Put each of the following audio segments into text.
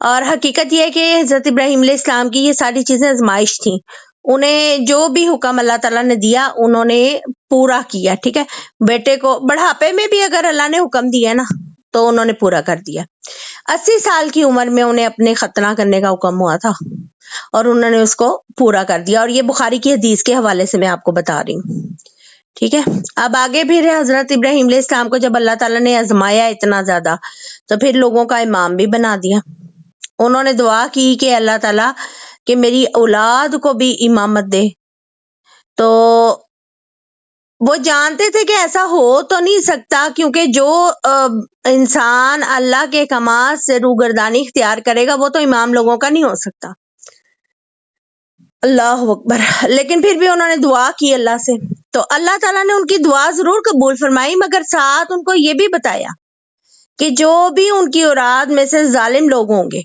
اور حقیقت یہ ہے کہ حضرت ابراہیم علیہ السلام کی یہ ساری چیزیں آزمائش تھیں، انہیں جو بھی حکم اللہ تعالیٰ نے دیا انہوں نے پورا کیا، ٹھیک ہے. بیٹے کو بڑھاپے میں بھی اگر اللہ نے حکم دیا نا تو انہوں نے پورا کر دیا. 80 سال کی عمر میں انہیں اپنے ختنہ کرنے کا حکم ہوا تھا اور انہوں نے اس کو پورا کر دیا، اور یہ بخاری کی حدیث کے حوالے سے میں آپ کو بتا رہی ہوں، ٹھیک ہے. اب آگے پھر حضرت ابراہیم علیہ السلام کو جب اللہ تعالیٰ نے آزمایا اتنا زیادہ تو پھر لوگوں کا امام بھی بنا دیا. انہوں نے دعا کی کہ اللہ تعالیٰ کہ میری اولاد کو بھی امامت دے. تو وہ جانتے تھے کہ ایسا ہو تو نہیں سکتا، کیونکہ جو انسان اللہ کے احکامات سے روگردانی اختیار کرے گا وہ تو امام لوگوں کا نہیں ہو سکتا. اللہ اکبر. لیکن پھر بھی انہوں نے دعا کی اللہ سے، تو اللہ تعالیٰ نے ان کی دعا ضرور قبول فرمائی، مگر ساتھ ان کو یہ بھی بتایا کہ جو بھی ان کی اولاد میں سے ظالم لوگ ہوں گے،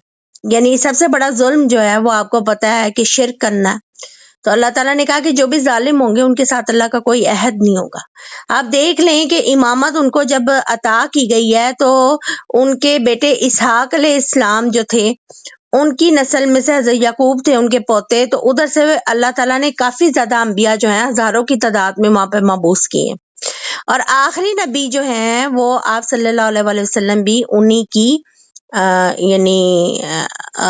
یعنی سب سے بڑا ظلم جو ہے وہ آپ کو پتا ہے کہ شرک کرنا ہے، تو اللہ تعالیٰ نے کہا کہ جو بھی ظالم ہوں گے ان کے ساتھ اللہ کا کوئی عہد نہیں ہوگا. آپ دیکھ لیں کہ امامت ان کو جب عطا کی گئی ہے تو ان کے بیٹے اسحاق علیہ السلام جو تھے ان کی نسل میں سے حضرت یعقوب تھے ان کے پوتے، تو ادھر سے اللہ تعالیٰ نے کافی زیادہ انبیاء جو ہیں ہزاروں کی تعداد میں وہاں پہ مبعوث کیے ہیں، اور آخری نبی جو ہیں وہ آپ صلی اللہ علیہ وسلم بھی انہی کی یعنی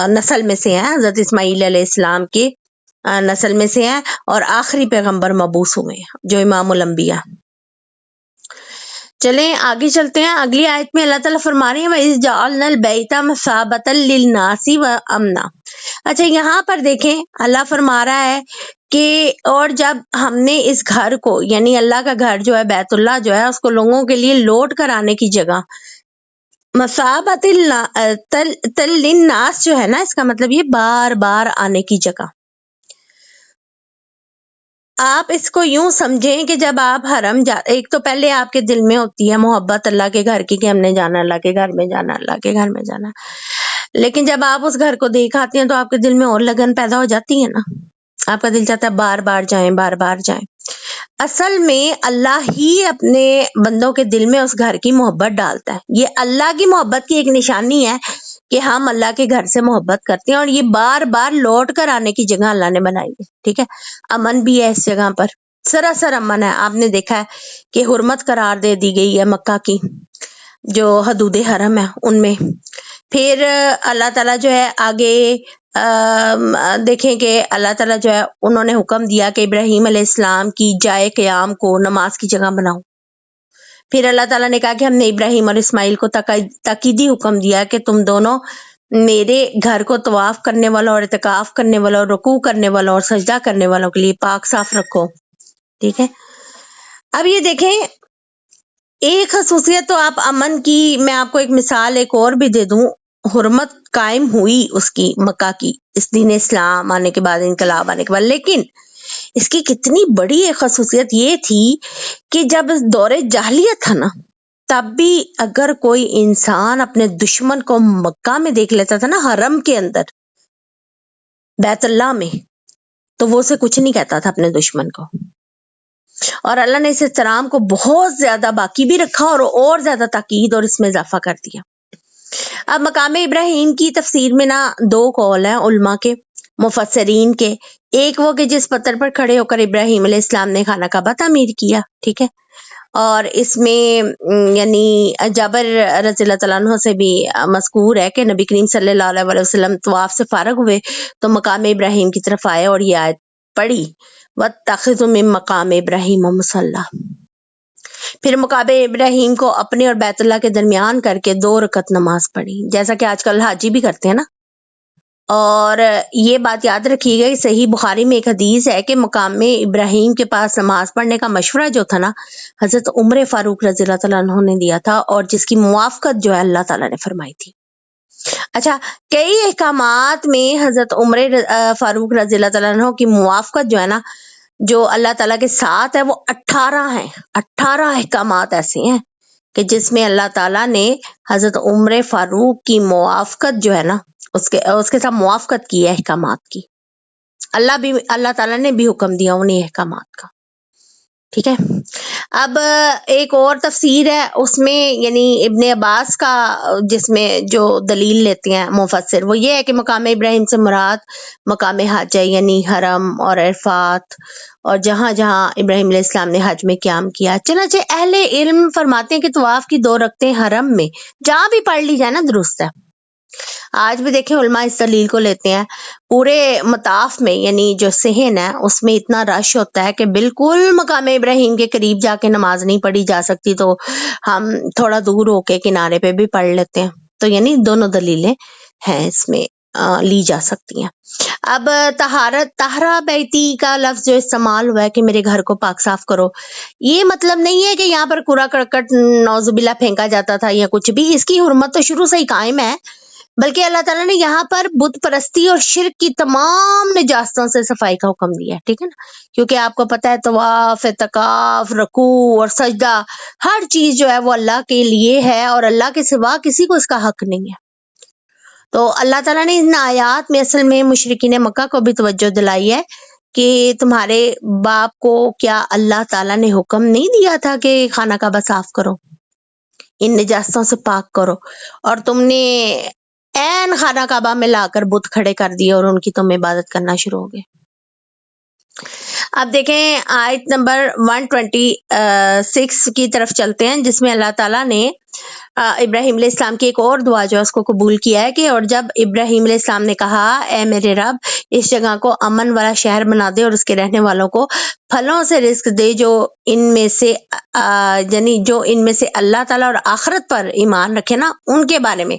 نسل میں سے ہیں، حضرت اسماعیل علیہ السلام کے نسل میں سے ہیں، اور آخری پیغمبر مبعوث ہوئے ہیں جو امام الانبیاء. چلیں آگے چلتے ہیں. اگلی آیت میں اللہ تعالیٰ فرما رہے ہیں وَإِذْ جَعَلْنَا الْبَيْتَ مَثَابَةً لِلنَّاسِ وَأَمْنًا. اچھا یہاں پر دیکھیں اللہ فرما رہا ہے کہ اور جب ہم نے اس گھر کو یعنی اللہ کا گھر جو ہے بیت اللہ جو ہے اس کو لوگوں کے لیے لوٹ کر آنے کی جگہ مَثَابَةً لِلنَّاسِ جو ہے نا اس کا مطلب یہ بار بار آنے کی جگہ. آپ اس کو یوں سمجھیں کہ جب آپ حرم ایک تو پہلے آپ کے دل میں ہوتی ہے محبت اللہ کے گھر کی کہ ہم نے جانا اللہ کے گھر میں جانا اللہ کے گھر میں جانا، لیکن جب آپ اس گھر کو دیکھ آتے ہیں تو آپ کے دل میں اور لگن پیدا ہو جاتی ہے نا، آپ کا دل چاہتا ہے بار بار جائیں بار بار جائیں. اصل میں اللہ ہی اپنے بندوں کے دل میں اس گھر کی محبت ڈالتا ہے. یہ اللہ کی محبت کی ایک نشانی ہے کہ ہم اللہ کے گھر سے محبت کرتے ہیں، اور یہ بار بار لوٹ کر آنے کی جگہ اللہ نے بنائی ہے، ٹھیک ہے. امن بھی ہے اس جگہ پر، سراسر امن ہے. آپ نے دیکھا ہے کہ حرمت قرار دے دی گئی ہے مکہ کی جو حدود حرم ہے ان میں. پھر اللہ تعالیٰ جو ہے آگے دیکھیں کہ اللہ تعالیٰ جو ہے انہوں نے حکم دیا کہ ابراہیم علیہ السلام کی جائے قیام کو نماز کی جگہ بناؤ. پھر اللہ تعالیٰ نے کہا کہ ہم نے ابراہیم اور اسماعیل کو تاکیدی حکم دیا کہ تم دونوں میرے گھر کو طواف کرنے والوں اور اعتکاف کرنے والوں اور رکوع کرنے والوں اور سجدہ کرنے والوں کے لیے پاک صاف رکھو، ٹھیک ہے. اب یہ دیکھیں ایک خصوصیت تو آپ امن کی، میں آپ کو ایک مثال ایک اور بھی دے دوں. حرمت قائم ہوئی اس کی مکہ کی اس دین اسلام آنے کے بعد، انقلاب آنے کے بعد، لیکن اس کی کتنی بڑی ایک خصوصیت یہ تھی کہ جب دور جاہلیت تھا نا تب بھی اگر کوئی انسان اپنے دشمن کو مکہ میں دیکھ لیتا تھا نا حرم کے اندر بیت اللہ میں، تو وہ اسے کچھ نہیں کہتا تھا اپنے دشمن کو. اور اللہ نے اس احترام کو بہت زیادہ باقی بھی رکھا اور زیادہ تاکید اور اس میں اضافہ کر دیا. اب مقام ابراہیم کی تفسیر میں نا دو قول ہیں علماء کے مفسرین کے. ایک وہ کہ جس پتھر پر کھڑے ہو کر ابراہیم علیہ السلام نے خانہ کعبہ تعمیر کیا، ٹھیک ہے، اور اس میں یعنی جابر رضی اللہ تعالیٰ عنہ سے بھی مذکور ہے کہ نبی کریم صلی اللہ علیہ وسلم طواف سے فارغ ہوئے تو مقام ابراہیم کی طرف آئے اور یہ آیت پڑھی وَاتَّخِذُوا مِن مَّقَامِ إِبْرَاهِيمَ مُصَلًّى. پھر مقام ابراہیم کو اپنے اور بیت اللہ کے درمیان کر کے 2 رکعت نماز پڑھی، جیسا کہ آج کل حاجی بھی کرتے ہیں نا. اور یہ بات یاد رکھیے گا، صحیح بخاری میں ایک حدیث ہے کہ مقام ابراہیم کے پاس نماز پڑھنے کا مشورہ جو تھا نا حضرت عمر فاروق رضی اللہ تعالیٰ عنہ نے دیا تھا، اور جس کی موافقت جو ہے اللہ تعالیٰ نے فرمائی تھی. اچھا کئی احکامات میں حضرت عمر فاروق رضی اللہ تعالیٰ عنہ کی موافقت جو ہے نا جو اللہ تعالیٰ کے ساتھ ہے وہ 18 ہیں. 18 احکامات ایسے ہیں کہ جس میں اللہ تعالیٰ نے حضرت عمر فاروق کی موافقت جو ہے نا اس کے ساتھ موافقت کی ہے احکامات کی. اللہ تعالیٰ نے بھی حکم دیا انہیں احکامات کا، ٹھیک ہے. اب ایک اور تفسیر ہے اس میں یعنی ابن عباس کا جس میں جو دلیل لیتے ہیں مفسر وہ یہ ہے کہ مقام ابراہیم سے مراد مقام حج ہے یعنی حرم اور عرفات اور جہاں جہاں ابراہیم علیہ السلام نے حج میں قیام کیا. چنانچہ اہل علم فرماتے ہیں کہ طواف کی 2 رکعتیں حرم میں جہاں بھی پڑھ لی جائے نا درست ہے. آج بھی دیکھیں علماء اس دلیل کو لیتے ہیں. پورے مطاف میں یعنی جو صحن ہے اس میں اتنا رش ہوتا ہے کہ بالکل مقام ابراہیم کے قریب جا کے نماز نہیں پڑھی جا سکتی تو ہم تھوڑا دور ہو کے کنارے پہ بھی پڑھ لیتے ہیں. تو یعنی دونوں دلیلیں ہیں اس میں لی جا سکتی ہیں. اب طہارہ بیتی کا لفظ جو استعمال ہوا ہے کہ میرے گھر کو پاک صاف کرو، یہ مطلب نہیں ہے کہ یہاں پر کوڑا کرکٹ نعوذ باللہ پھینکا جاتا تھا یا کچھ بھی. اس کی حرمت تو شروع سے ہی قائم ہے، بلکہ اللہ تعالیٰ نے یہاں پر بت پرستی اور شرک کی تمام نجاستوں سے صفائی کا حکم دیا ہے. ٹھیک ہے نا، کیونکہ آپ کو پتہ ہے طواف، اعتکاف، رکوع اور سجدہ ہر چیز جو ہے وہ اللہ کے لیے ہے اور اللہ کے سوا کسی کو اس کا حق نہیں ہے. تو اللہ تعالیٰ نے ان آیات میں اصل میں مشرکین مکہ کو بھی توجہ دلائی ہے کہ تمہارے باپ کو کیا اللہ تعالیٰ نے حکم نہیں دیا تھا کہ خانہ کعبہ صاف کرو، ان نجاستوں سے پاک کرو، اور تم نے این خانہ کعبہ میں لا کر بت کھڑے کر دیے اور ان کی تم عبادت کرنا شروع ہو گئے. اب دیکھیں آیت نمبر 126 کی طرف چلتے ہیں جس میں اللہ تعالیٰ نے ابراہیم علیہ السلام کی ایک اور دعا جو ہے اس کو قبول کیا ہے کہ اور جب ابراہیم علیہ السلام نے کہا اے میرے رب اس جگہ کو امن والا شہر بنا دے اور اس کے رہنے والوں کو پھلوں سے رزق دے جو ان میں سے یعنی جو ان میں سے اللہ تعالیٰ اور آخرت پر ایمان رکھے نا ان کے بارے میں.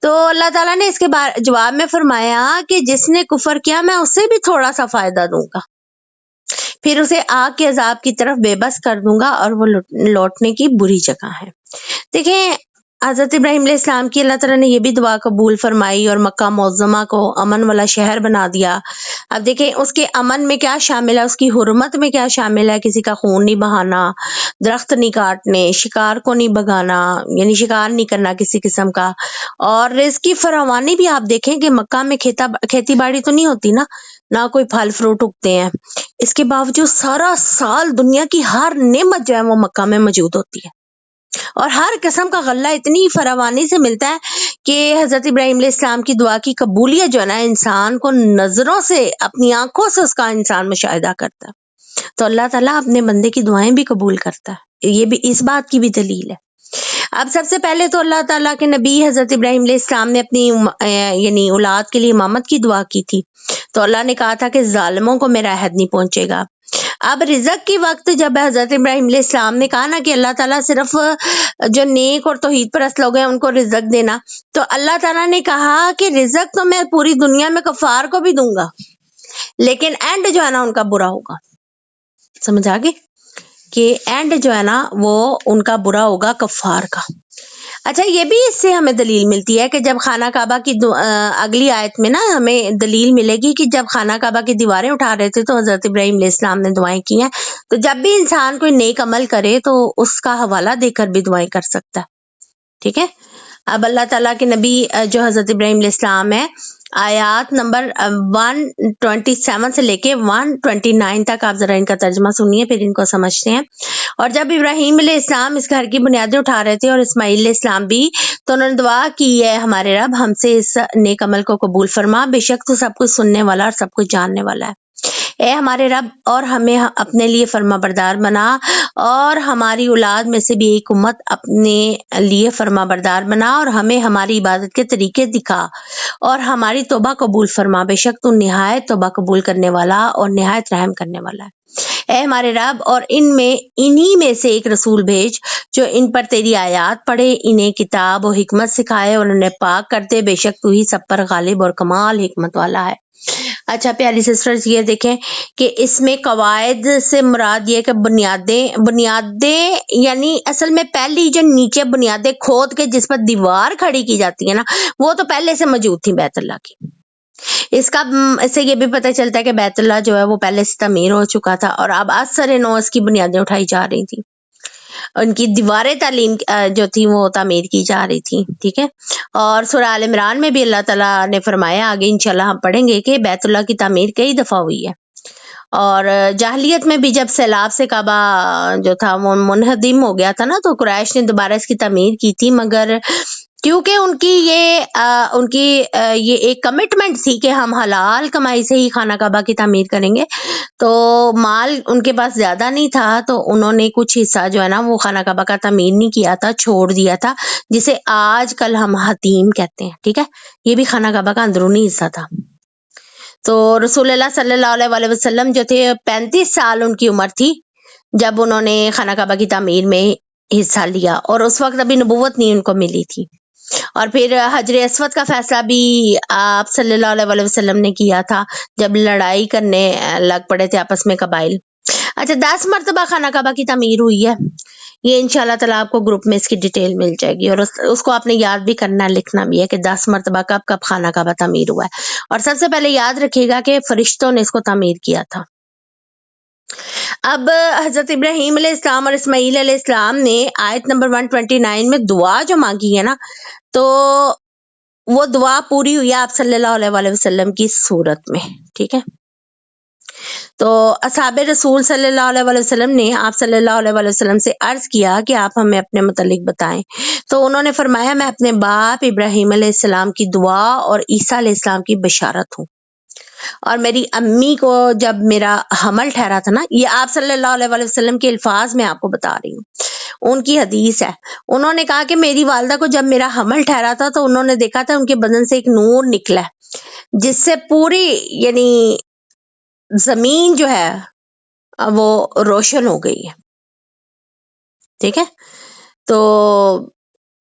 تو اللہ تعالیٰ نے اس کے جواب میں فرمایا کہ جس نے کفر کیا میں اسے بھی تھوڑا سا فائدہ دوں گا، پھر اسے آگ کے عذاب کی طرف بے بس کر دوں گا اور وہ لوٹنے کی بری جگہ ہے. دیکھیں حضرت ابراہیم علیہ السلام کی اللہ تعالیٰ نے یہ بھی دعا قبول فرمائی اور مکہ معظمہ کو امن والا شہر بنا دیا. اب دیکھیں اس کے امن میں کیا شامل ہے، اس کی حرمت میں کیا شامل ہے، کسی کا خون نہیں بہانا، درخت نہیں کاٹنے، شکار کو نہیں بھگانا یعنی شکار نہیں کرنا کسی قسم کا، اور رزق کی فراوانی بھی. آپ دیکھیں کہ مکہ میں کھیتی باڑی تو نہیں ہوتی نا، نہ کوئی پھل فروٹ اگتے ہیں، اس کے باوجود سارا سال دنیا کی ہر نعمت جو ہے وہ مکہ میں موجود ہوتی ہے اور ہر قسم کا غلہ اتنی فراوانی سے ملتا ہے کہ حضرت ابراہیم علیہ السلام کی دعا کی قبولیت جو ہے نا انسان کو نظروں سے اپنی آنکھوں سے اس کا انسان مشاہدہ کرتا ہے. تو اللہ تعالیٰ اپنے بندے کی دعائیں بھی قبول کرتا ہے، یہ بھی اس بات کی بھی دلیل ہے. اب سب سے پہلے تو اللہ تعالیٰ کے نبی حضرت ابراہیم علیہ السلام نے اپنی یعنی اولاد کے لیے امامت کی دعا کی تھی. تو اللہ نے کہا تھا کہ ظالموں کو میرا عہد نہیں پہنچے گا. اب رزق کی وقت جب حضرت ابراہیم علیہ السلام نے کہا نا کہ اللہ تعالیٰ صرف جو نیک اور توحید پرست لوگ ہیں ان کو رزق دینا، تو اللہ تعالیٰ نے کہا کہ رزق تو میں پوری دنیا میں کفار کو بھی دوں گا لیکن اینڈ جو ہے نا ان کا برا ہوگا. سمجھ آگے کہ اینڈ جو ہے نا وہ ان کا برا ہوگا کفار کا. اچھا یہ بھی اس سے ہمیں دلیل ملتی ہے کہ جب خانہ کعبہ کی اگلی آیت میں نا ہمیں دلیل ملے گی کہ جب خانہ کعبہ کی دیواریں اٹھا رہے تھے تو حضرت ابراہیم علیہ السلام نے دعائیں کی ہیں. تو جب بھی انسان کوئی نیک عمل کرے تو اس کا حوالہ دے کر بھی دعائیں کر سکتا ہے. ٹھیک ہے. اب اللہ تعالیٰ کے نبی جو حضرت ابراہیم علیہ السلام ہے آیات نمبر 127 سے لے کے 129 تک آپ ذرا ان کا ترجمہ سنیے پھر ان کو سمجھتے ہیں. اور جب ابراہیم علیہ السلام اس گھر کی بنیادیں اٹھا رہے تھے اور اسماعیل علیہ السلام بھی، تو انہوں نے دعا کی ہے ہمارے رب ہم سے اس نیک عمل کو قبول فرما، بے شک تو سب کچھ سننے والا اور سب کچھ جاننے والا ہے. اے ہمارے رب اور ہمیں اپنے لیے فرما بردار بنا اور ہماری اولاد میں سے بھی ایک امت اپنے لیے فرما بردار بنا اور ہمیں ہماری عبادت کے طریقے دکھا اور ہماری توبہ قبول فرما، بے شک تو نہایت توبہ قبول کرنے والا اور نہایت رحم کرنے والا ہے. اے ہمارے رب اور انہی میں سے ایک رسول بھیج جو ان پر تیری آیات پڑھے، انہیں کتاب و حکمت سکھائے اور انہیں پاک کرتے، بے شک تو ہی سب پر غالب اور کمال حکمت والا ہے. اچھا پیاری سسٹرز یہ دیکھیں کہ اس میں قواعد سے مراد یہ کہ بنیادیں یعنی اصل میں پہلی جو نیچے بنیادیں کھود کے جس پر دیوار کھڑی کی جاتی ہے نا وہ تو پہلے سے موجود تھی بیت اللہ کی. اس سے یہ بھی پتہ چلتا ہے کہ بیت اللہ جو ہے وہ پہلے سے تعمیر ہو چکا تھا اور اب اثر نو اس کی بنیادیں اٹھائی جا رہی تھی، ان کی دیواریں تعلیم جو تھی وہ تعمیر کی جا رہی تھی. ٹھیک ہے. اور سورہ آل عمران میں بھی اللہ تعالیٰ نے فرمایا، آگے انشاءاللہ ہم پڑھیں گے کہ بیت اللہ کی تعمیر کئی دفعہ ہوئی ہے اور جاہلیت میں بھی جب سیلاب سے کعبہ جو تھا وہ منہدم ہو گیا تھا نا، تو قریش نے دوبارہ اس کی تعمیر کی تھی، مگر کیونکہ ان کی یہ ایک کمٹمنٹ تھی کہ ہم حلال کمائی سے ہی خانہ کعبہ کی تعمیر کریں گے، تو مال ان کے پاس زیادہ نہیں تھا، تو انہوں نے کچھ حصہ جو ہے نا وہ خانہ کعبہ کا تعمیر نہیں کیا تھا، چھوڑ دیا تھا، جسے آج کل ہم حتیم کہتے ہیں، ٹھیک ہے، یہ بھی خانہ کعبہ کا اندرونی حصہ تھا۔ تو رسول اللہ صلی اللہ علیہ وسلم جو تھے 35 سال ان کی عمر تھی جب انہوں نے خانہ کعبہ کی تعمیر میں حصہ لیا، اور اس وقت ابھی نبوت نہیں ان کو ملی تھی۔ اور پھر حجر اسود کا فیصلہ بھی آپ صلی اللہ علیہ وسلم نے کیا تھا جب لڑائی کرنے لگ پڑے تھے آپس میں قبائل۔ اچھا، 10 مرتبہ خانہ کعبہ کی تعمیر ہوئی ہے، یہ انشاءاللہ تعالیٰ آپ کو گروپ میں اس کی ڈیٹیل مل جائے گی، اور اس کو آپ نے یاد بھی کرنا لکھنا بھی ہے کہ 10 مرتبہ کب کب خانہ کعبہ تعمیر ہوا ہے۔ اور سب سے پہلے یاد رکھیے گا کہ فرشتوں نے اس کو تعمیر کیا تھا۔ اب حضرت ابراہیم علیہ السلام اور اسماعیل علیہ السلام نے آیت نمبر 129 میں دعا جو مانگی ہے نا، تو وہ دعا پوری ہوئی آپ صلی اللہ علیہ وسلم کی صورت میں، ٹھیک ہے۔ تو اصحاب رسول صلی اللہ علیہ وسلم نے آپ صلی اللہ علیہ وسلم سے عرض کیا کہ آپ ہمیں اپنے متعلق بتائیں، تو انہوں نے فرمایا میں اپنے باپ ابراہیم علیہ السلام کی دعا اور عیسیٰ علیہ السلام کی بشارت ہوں، اور میری امی کو جب میرا حمل ٹھہرا تھا نا، یہ آپ صلی اللہ علیہ وسلم کے الفاظ میں آپ کو بتا رہی ہوں، ان کی حدیث ہے، انہوں نے کہا کہ میری والدہ کو جب میرا حمل ٹھہرا تھا تو انہوں نے دیکھا تھا ان کے بدن سے ایک نور نکلا ہے جس سے پوری یعنی زمین جو ہے وہ روشن ہو گئی ہے، ٹھیک ہے۔ تو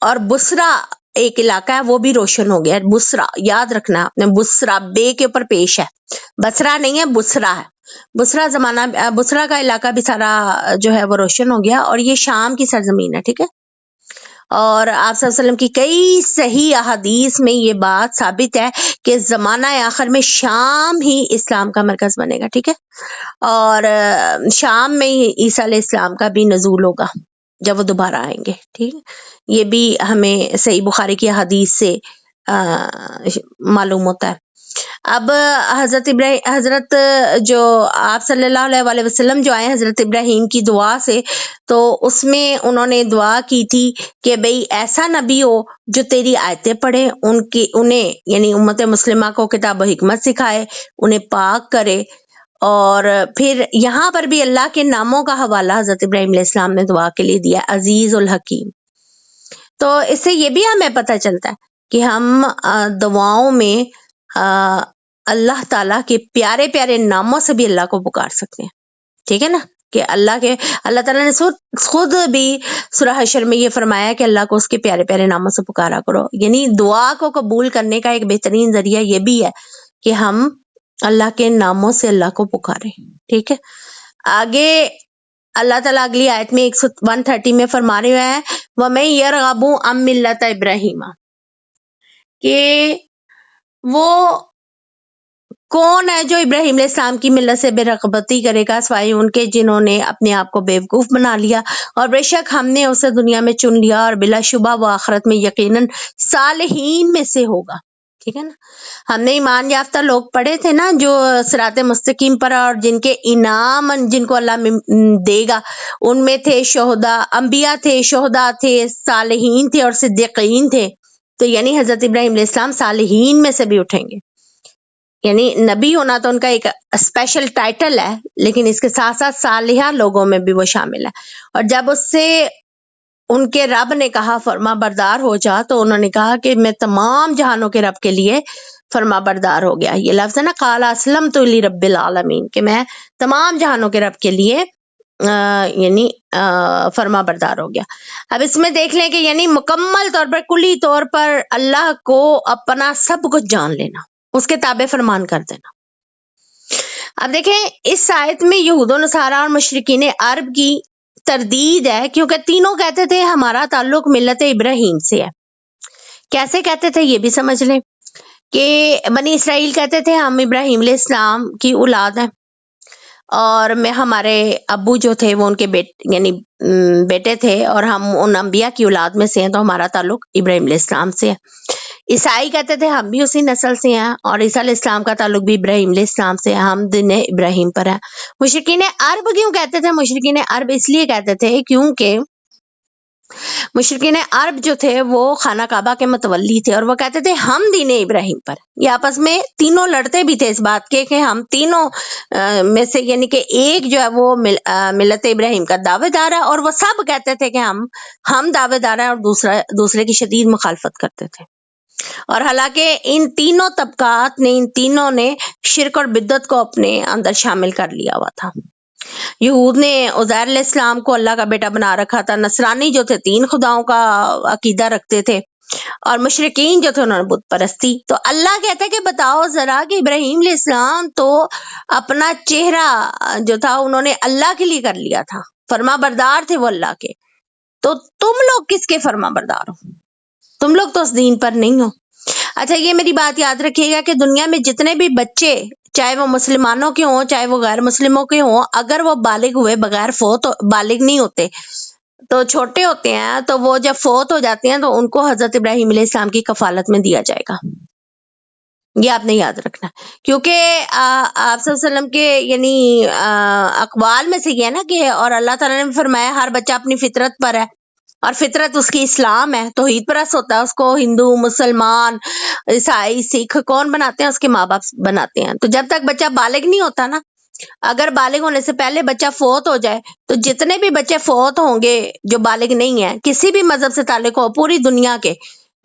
اور بسرا ایک علاقہ ہے وہ بھی روشن ہو گیا ہے، بسرا یاد رکھنا آپ نے، بسرا بے کے اوپر پیش ہے، بسرا نہیں ہے بسرا ہے، بسرا کا علاقہ بھی سارا جو ہے وہ روشن ہو گیا، اور یہ شام کی سرزمین ہے، ٹھیک ہے۔ اور آپ صلی اللہ علیہ وسلم کی کئی صحیح احادیث میں یہ بات ثابت ہے کہ زمانہ آخر میں شام ہی اسلام کا مرکز بنے گا، ٹھیک ہے، اور شام میں ہی عیسیٰ علیہ السلام کا بھی نزول ہوگا جب وہ دوبارہ آئیں گے، ٹھیک ہے، یہ بھی ہمیں صحیح بخاری کی حدیث سے معلوم ہوتا ہے۔ اب حضرت جو آپ صلی اللہ علیہ وسلم جو آئے حضرت ابراہیم کی دعا سے، تو اس میں انہوں نے دعا کی تھی کہ بھئی ایسا نبی ہو جو تیری آیتیں پڑھے، انہیں یعنی امت مسلمہ کو کتاب و حکمت سکھائے، انہیں پاک کرے، اور پھر یہاں پر بھی اللہ کے ناموں کا حوالہ حضرت ابراہیم علیہ السلام نے دعا کے لیے دیا، عزیز الحکیم۔ تو اس سے یہ بھی ہمیں پتہ چلتا ہے کہ ہم دعاؤں میں اللہ تعالیٰ کے پیارے پیارے ناموں سے بھی اللہ کو پکار سکتے ہیں، ٹھیک ہے نا، کہ اللہ تعالیٰ نے خود بھی سورہ حشر میں یہ فرمایا کہ اللہ کو اس کے پیارے پیارے ناموں سے پکارا کرو، یعنی دعا کو قبول کرنے کا ایک بہترین ذریعہ یہ بھی ہے کہ ہم اللہ کے ناموں سے اللہ کو پکاریں، ٹھیک ہے۔ آگے اللہ تعالیٰ اگلی آیت میں 130 میں فرما رہے ہیں وَمَن يَرْغَبُ عَن مِّلَّةِ إِبْرَاهِيمَ، کہ وہ کون ہے جو ابراہیم علیہ السلام کی ملت سے بے رغبتی کرے گا سوائے ان کے جنہوں نے اپنے آپ کو بیوقوف بنا لیا، اور بے شک ہم نے اسے دنیا میں چن لیا، اور بلا شبہ وہ آخرت میں یقیناً صالحین میں سے ہوگا، ٹھیک ہے نا۔ ہم نے ایمان یافتہ لوگ پڑھے تھے نا جو صراط مستقیم پر، اور جن کے انعام جن کو اللہ دے گا ان میں تھے شہداء، انبیاء تھے، شہداء تھے، صالحین تھے، اور صدیقین تھے، تو یعنی حضرت ابراہیم علیہ السلام صالحین میں سے بھی اٹھیں گے، یعنی نبی ہونا تو ان کا ایک اسپیشل ٹائٹل ہے، لیکن اس کے ساتھ ساتھ صالحہ لوگوں میں بھی وہ شامل ہے۔ اور جب اس سے ان کے رب نے کہا فرما بردار ہو جا، تو انہوں نے کہا کہ میں تمام جہانوں کے رب کے لیے فرما بردار ہو گیا، یہ لفظ ہے نا قال اسلمت لرب العالمین، کہ میں تمام جہانوں کے رب کے لیے یعنی فرما بردار ہو گیا۔ اب اس میں دیکھ لیں کہ یعنی مکمل طور پر کلی طور پر اللہ کو اپنا سب کچھ جان لینا، اس کے تابع فرمان کر دینا۔ اب دیکھیں اس آیت میں یہود و نصارہ اور مشرکین عرب کی تردید ہے، کیونکہ تینوں کہتے تھے ہمارا تعلق ملت ابراہیم سے ہے۔ کیسے کہتے تھے یہ بھی سمجھ لیں کہ بنی اسرائیل کہتے تھے ہم ابراہیم علیہ السلام کی اولاد ہیں، اور ہمارے ابو جو تھے وہ ان کے یعنی بیٹے تھے، اور ہم ان انبیاء کی اولاد میں سے ہیں، تو ہمارا تعلق ابراہیم علیہ السلام سے ہے۔ عیسائی کہتے تھے ہم بھی اسی نسل سے ہیں، اور عیسیٰ علیہ السلام کا تعلق بھی ابراہیم علیہ السلام سے ہے، ہم دین ابراہیم پر ہیں۔ مشرکین عرب کیوں کہتے تھے؟ مشرکین عرب اس لیے کہتے تھے کیونکہ مشرکین عرب جو تھے وہ خانہ کعبہ کے متولی تھے، اور وہ کہتے تھے ہم دین ابراہیم پر۔ یہ آپس میں تینوں لڑتے بھی تھے اس بات کے کہ ہم تینوں میں سے یعنی کہ ایک جو ہے وہ ملت ابراہیم کا دعوے دار ہے، اور وہ سب کہتے تھے کہ ہم دعوے دار ہیں، اور دوسرے کی شدید مخالفت کرتے تھے۔ اور حالانکہ ان تینوں طبقات نے، ان تینوں نے شرک اور بدعت کو اپنے اندر شامل کر لیا ہوا تھا۔ یہود نے عزیر علیہ السلام کو اللہ کا بیٹا بنا رکھا تھا، نصرانی جو تھے 3 خداؤں کا عقیدہ رکھتے تھے، اور مشرکین جو تھے انہوں نے بت پرستی۔ تو اللہ کہتا ہے کہ بتاؤ ذرا کہ ابراہیم علیہ السلام تو اپنا چہرہ جو تھا انہوں نے اللہ کے لیے کر لیا تھا، فرما بردار تھے وہ اللہ کے، تو تم لوگ کس کے فرما بردار ہو؟ تم لوگ تو اس دین پر نہیں ہو۔ اچھا یہ میری بات یاد رکھیے گا کہ دنیا میں جتنے بھی بچے، چاہے وہ مسلمانوں کے ہوں چاہے وہ غیر مسلموں کے ہوں، اگر وہ بالغ ہوئے بغیر بالغ نہیں ہوتے تو چھوٹے ہوتے ہیں، تو وہ جب فوت ہو جاتے ہیں تو ان کو حضرت ابراہیم علیہ السلام کی کفالت میں دیا جائے گا۔ یہ آپ نے یاد رکھنا، کیونکہ آپ صلی اللہ علیہ وسلم کے یعنی اقوال میں سے یہ ہے نا کہ اور اللہ تعالیٰ نے فرمایا ہر بچہ اپنی فطرت پر ہے، اور فطرت اس کی اسلام ہے، توحید پرست ہوتا ہے، اس کو ہندو، مسلمان، عیسائی، سکھ کون بناتے ہیں؟ اس کے ماں باپ بناتے ہیں۔ تو جب تک بچہ بالغ نہیں ہوتا نا، اگر بالغ ہونے سے پہلے بچہ فوت ہو جائے تو جتنے بھی بچے فوت ہوں گے جو بالغ نہیں ہیں، کسی بھی مذہب سے تعلق ہو، پوری دنیا کے،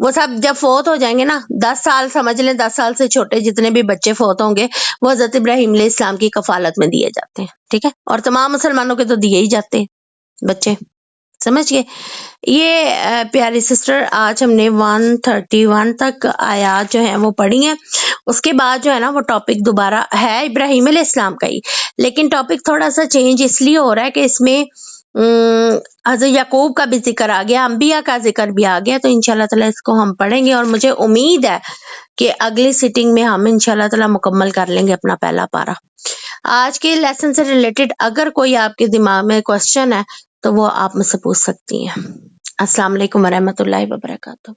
وہ سب جب فوت ہو جائیں گے نا، 10 سال سمجھ لیں، 10 سال سے چھوٹے جتنے بھی بچے فوت ہوں گے وہ حضرت ابراہیم علیہ السلام کی کفالت میں دیے جاتے ہیں، ٹھیک ہے؟ اور تمام مسلمانوں کے تو دیے ہی جاتے ہیں بچے، سمجھ گئے؟ یہ پیاری سسٹر آج ہم نے 131 تک آیات جو ہیں وہ پڑھی ہیں۔ اس کے بعد جو ہے نا وہ ٹاپک دوبارہ ہے ابراہیم علیہ السلام کا ہی، لیکن ٹاپک تھوڑا سا چینج اس لیے ہو رہا ہے کہ اس میں حضرت یعقوب کا بھی ذکر آ گیا، انبیاء کا ذکر بھی آ گیا، تو انشاءاللہ تعالیٰ اس کو ہم پڑھیں گے، اور مجھے امید ہے کہ اگلی سیٹنگ میں ہم انشاءاللہ تعالیٰ مکمل کر لیں گے اپنا پہلا پارہ۔ آج کے لیسن سے ریلیٹڈ اگر کوئی آپ کے دماغ میں کوسچن ہے تو وہ آپ مجھ سے پوچھ سکتی ہیں۔ السلام علیکم ورحمۃ اللہ وبرکاتہ۔